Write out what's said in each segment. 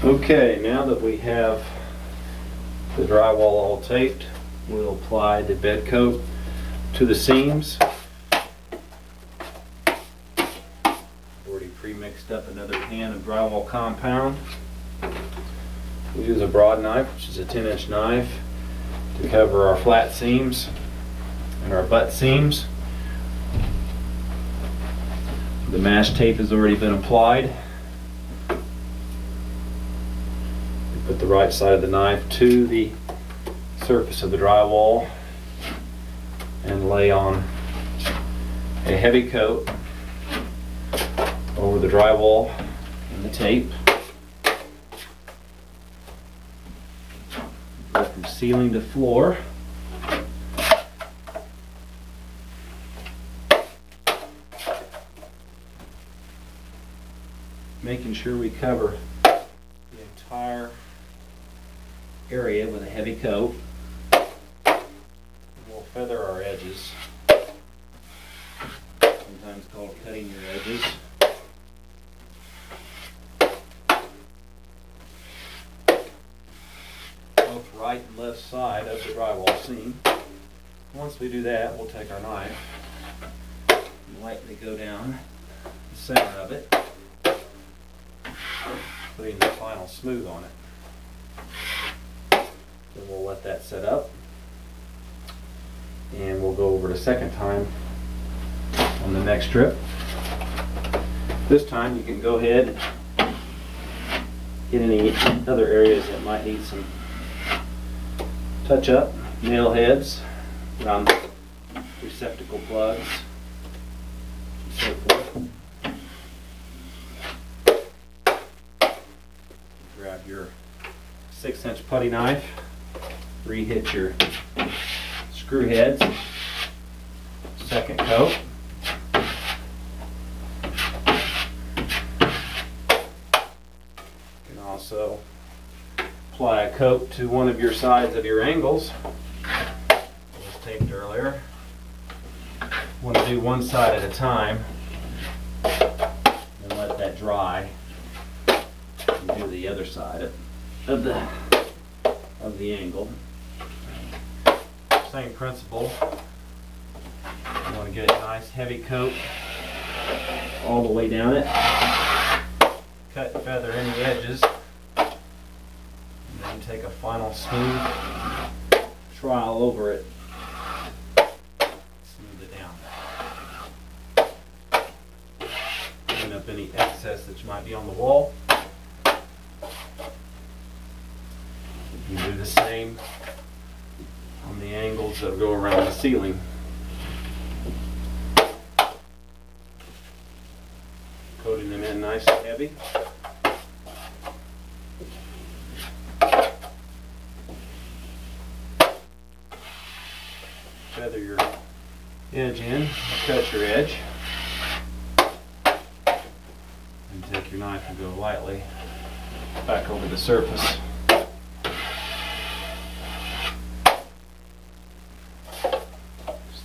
Okay, now that we have the drywall all taped, we'll apply the bed coat to the seams. Already pre-mixed up another can of drywall compound. We use a broad knife, which is a 10-inch knife, to cover our flat seams and our butt seams. The mash tape has already been applied. Put the right side of the knife to the surface of the drywall and lay on a heavy coat over the drywall and the tape. Go from ceiling to floor. Making sure we cover the entire area with a heavy coat. We'll feather our edges, sometimes called cutting your edges. Both right and left side of the drywall seam. Once we do that, we'll take our knife and lightly go down the center of it, putting the final smooth on it. Then we'll let that set up, and we'll go over it a second time on the next strip. This time you can go ahead and get any other areas that might need some touch up, nail heads around receptacle plugs and so forth. Grab your 6-inch putty knife, reheat your screw heads, second coat. You can also apply a coat to one of your sides of your angles. It was taped earlier. You want to do one side at a time and let that dry. And do the other side of the angle. Same principle. You want to get a nice heavy coat all the way down it. Cut and feather any edges. And then take a final smooth trowel over it. Smooth it down. Clean up any excess that might be on the wall. You can do the same on the angles that go around the ceiling. Coating them in nice and heavy. Feather your edge in, cut your edge, and take your knife and go lightly back over the surface.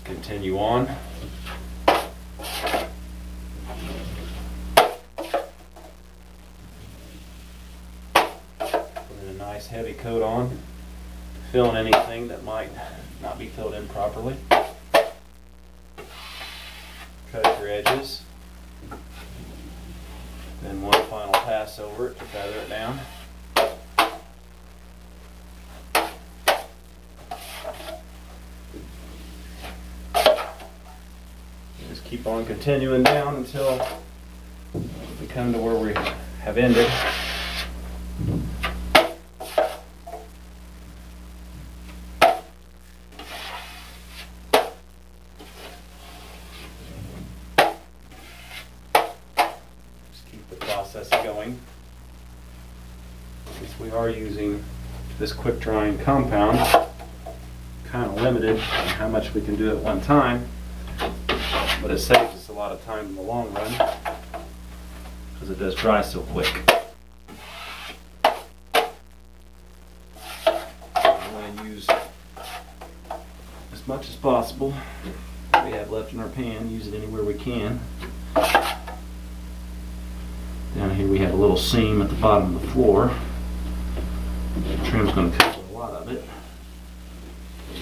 Continue on. Putting a nice heavy coat on, fill in anything that might not be filled in properly. Cut your edges. Then one final pass over it to feather it down. Keep on continuing down until we come to where we have ended. Just keep the process going. Since we are using this quick drying compound, kind of limited on how much we can do at one time. But it saves us a lot of time in the long run because it does dry so quick. I'm going to use as much as possible that we have left in our pan, use it anywhere we can. Down here we have a little seam at the bottom of the floor. The trim's going to cover a lot of it.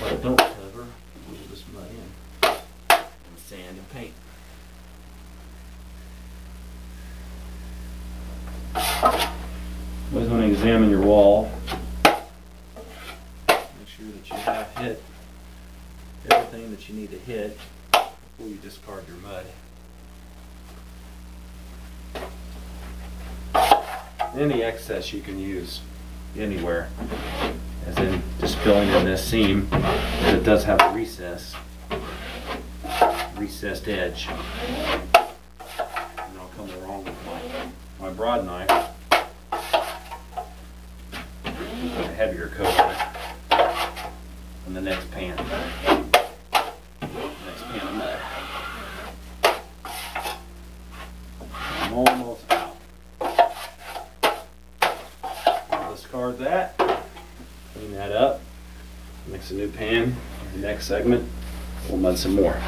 What it don't cover, we'll just mud in and sand and paint. Always want to examine your wall. Make sure that you have hit everything that you need to hit before you discard your mud. Any excess you can use anywhere, as in just filling in this seam, but it does have a recessed edge. And I'll come along with my broad knife, put a heavier coat on it, and the next pan. Next pan of mud. I'm almost out. Discard that, clean that up, mix a new pan. The next segment, we'll mud some more.